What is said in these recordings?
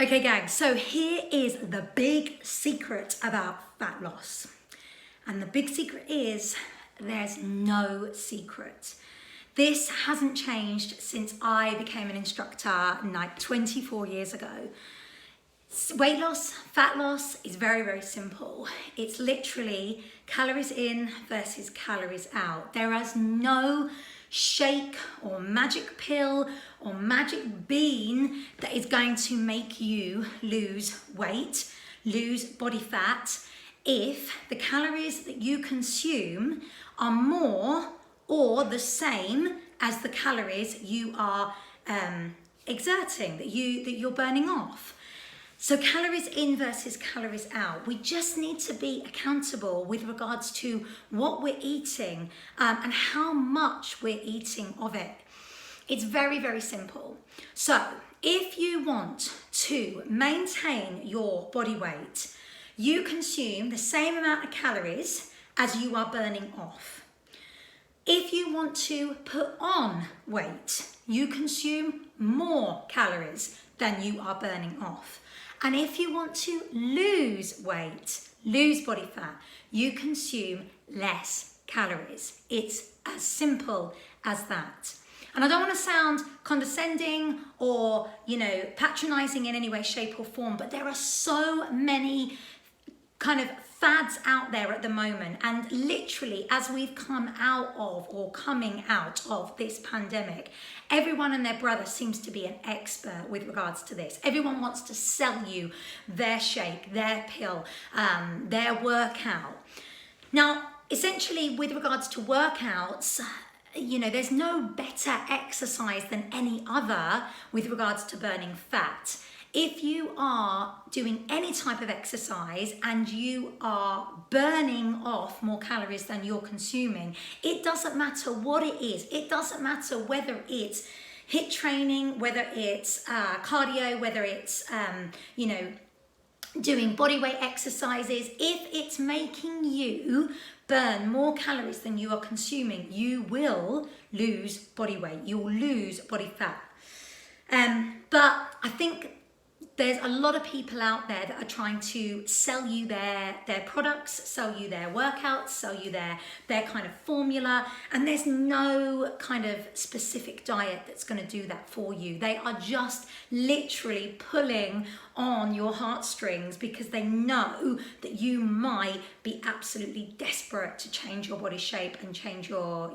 Okay, gang, so here is the big secret about fat loss. And the big secret is there's no secret. This hasn't changed since I became an instructor like 24 years ago. Weight loss, fat loss is very, very simple. It's literally calories in versus calories out. There is no shake or magic pill or magic bean that is going to make you lose weight, lose body fat, if the calories that you consume are more or the same as the calories you are exerting, that you're burning off. So calories in versus calories out. We just need to be accountable with regards to what we're eating and how much we're eating of it. It's very, very simple. So if you want to maintain your body weight, you consume the same amount of calories as you are burning off. If you want to put on weight, you consume more calories than you are burning off. And if you want to lose weight, lose body fat, you consume less calories. It's as simple as that. And I don't want to sound condescending or, patronizing in any way, shape or form, but there are so many kind of fads out there at the moment, and literally as we've come out of or coming out of this pandemic, everyone and their brother seems to be an expert with regards to this. Everyone wants to sell you their shake, their pill, their workout. Now, essentially with regards to workouts, there's no better exercise than any other with regards to burning fat. If you are doing any type of exercise and you are burning off more calories than you're consuming, it doesn't matter what it is. It doesn't matter whether it's HIIT training, whether it's cardio, whether it's, doing body weight exercises. If it's making you burn more calories than you are consuming, you will lose body weight. You'll lose body fat. But I think there's a lot of people out there that are trying to sell you their products, sell you their workouts, sell you their kind of formula, and there's no kind of specific diet that's going to do that for you. They are just literally pulling on your heartstrings because they know that you might be absolutely desperate to change your body shape and change your,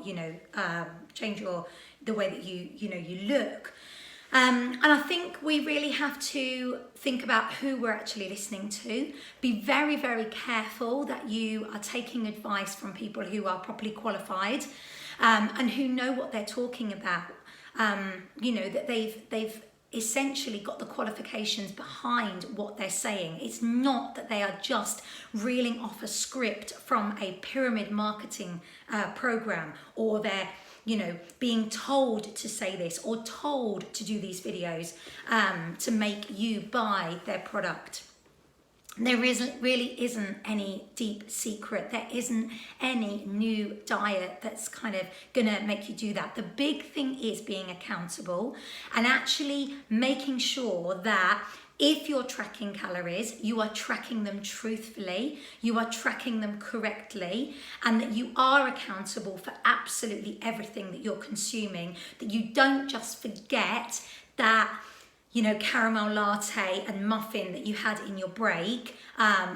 the way that you look. And I think we really have to think about who we're actually listening to. Be very, very careful that you are taking advice from people who are properly qualified and who know what they're talking about. That they've essentially got the qualifications behind what they're saying. It's not that they are just reeling off a script from a pyramid marketing program, or they're being told to say this or told to do these videos to make you buy their product. There really isn't any deep secret. There isn't any new diet that's kind of gonna make you do that. The big thing is being accountable and actually making sure that if you're tracking calories, you are tracking them truthfully, you are tracking them correctly, and that you are accountable for absolutely everything that you're consuming, that you don't just forget that caramel latte and muffin that you had in your break,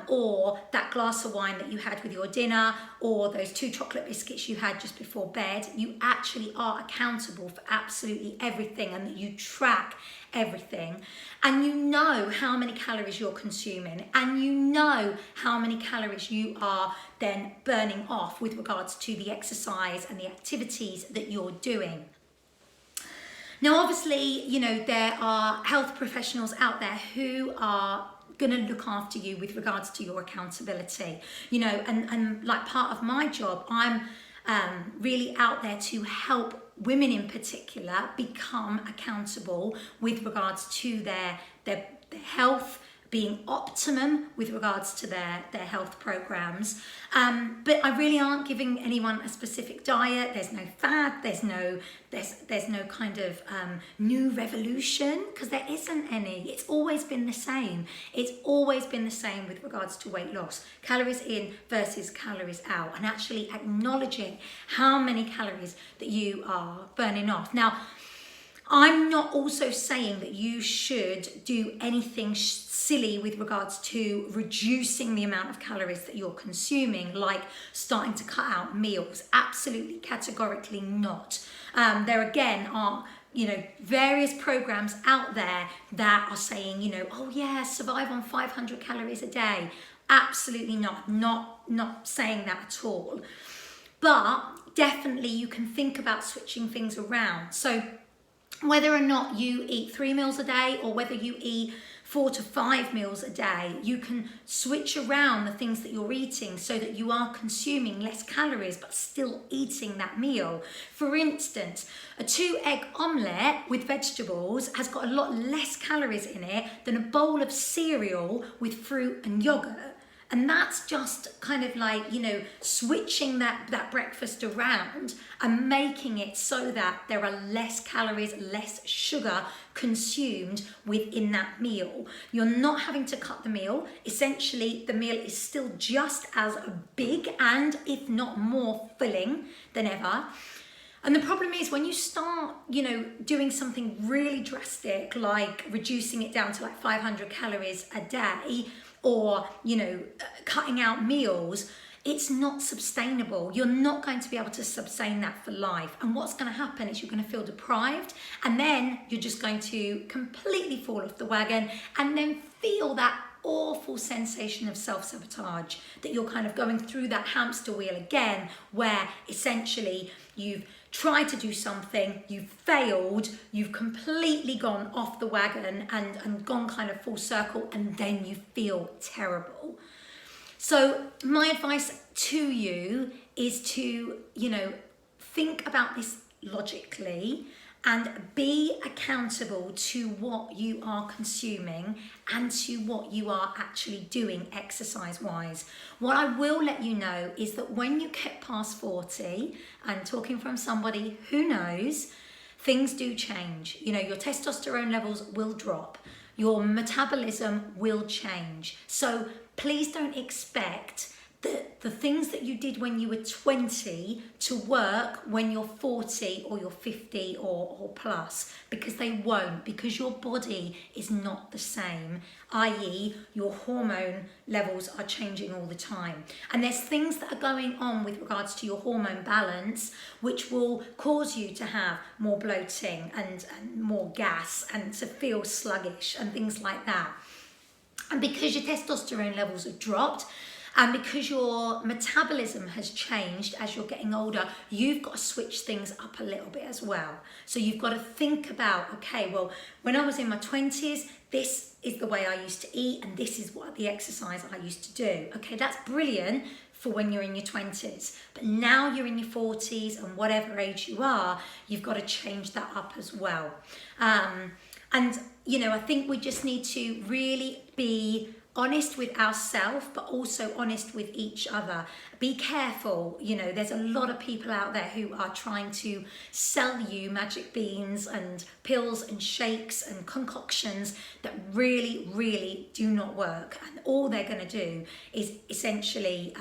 or that glass of wine that you had with your dinner, or those 2 chocolate biscuits you had just before bed. You actually are accountable for absolutely everything, and that you track everything, and you know how many calories you're consuming, and you know how many calories you are then burning off with regards to the exercise and the activities that you're doing. Now, obviously, there are health professionals out there who are going to look after you with regards to your accountability, and like part of my job, I'm really out there to help women in particular become accountable with regards to their health, being optimum with regards to their health programs. But I really aren't giving anyone a specific diet. There's no fad, there's no kind of new revolution, because there isn't any. It's always been the same. It's always been the same with regards to weight loss. Calories in versus calories out, and actually acknowledging how many calories that you are burning off. Now, I'm not also saying that you should do anything silly with regards to reducing the amount of calories that you're consuming, like starting to cut out meals. Absolutely, categorically not. There again are, you know, various programs out there that are saying, you know, oh yeah, survive on 500 calories a day. Absolutely not saying that at all. But definitely you can think about switching things around. So whether or not you eat 3 meals a day or whether you eat 4 to 5 meals a day, you can switch around the things that you're eating so that you are consuming less calories but still eating that meal. For instance, a 2-egg omelette with vegetables has got a lot less calories in it than a bowl of cereal with fruit and yogurt. And that's just kind of like, you know, switching that breakfast around and making it so that there are less calories, less sugar consumed within that meal. You're not having to cut the meal. Essentially, the meal is still just as big and, if not more, filling than ever. And the problem is when you start, you know, doing something really drastic, like reducing it down to like 500 calories a day, or, you know, cutting out meals, it's not sustainable. You're not going to be able to sustain that for life. And what's going to happen is you're going to feel deprived, and then you're just going to completely fall off the wagon and then feel that awful sensation of self-sabotage, that you're kind of going through that hamster wheel again, where essentially you've tried to do something, you've failed, you've completely gone off the wagon and gone kind of full circle, and then you feel terrible. So my advice to you is to, you know, think about this logically and be accountable to what you are consuming and to what you are actually doing exercise-wise. What I will let you know is that when you get past 40, and talking from somebody who knows, things do change. You know, your testosterone levels will drop. Your metabolism will change. So please don't expect the things that you did when you were 20 to work when you're 40 or you're 50 or plus, because they won't, because your body is not the same, i.e. your hormone levels are changing all the time. And there's things that are going on with regards to your hormone balance which will cause you to have more bloating and more gas and to feel sluggish and things like that. And because your testosterone levels have dropped, and because your metabolism has changed as you're getting older, you've got to switch things up a little bit as well. So you've got to think about, okay, well, when I was in my 20s, this is the way I used to eat, and this is what the exercise I used to do. Okay, that's brilliant for when you're in your 20s. But now you're in your 40s, and whatever age you are, you've got to change that up as well. And, you know, I think we just need to really be honest with ourselves, but also honest with each other. Be careful, you know, there's a lot of people out there who are trying to sell you magic beans and pills and shakes and concoctions that really, really do not work. And all they're going to do is essentially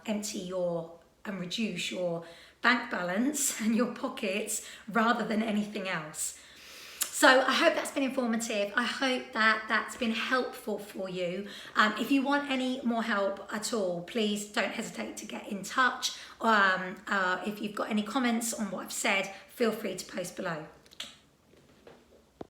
empty your and reduce your bank balance and your pockets rather than anything else. So I hope that's been informative. I hope that that's been helpful for you. If you want any more help at all, please don't hesitate to get in touch. If you've got any comments on what I've said, feel free to post below.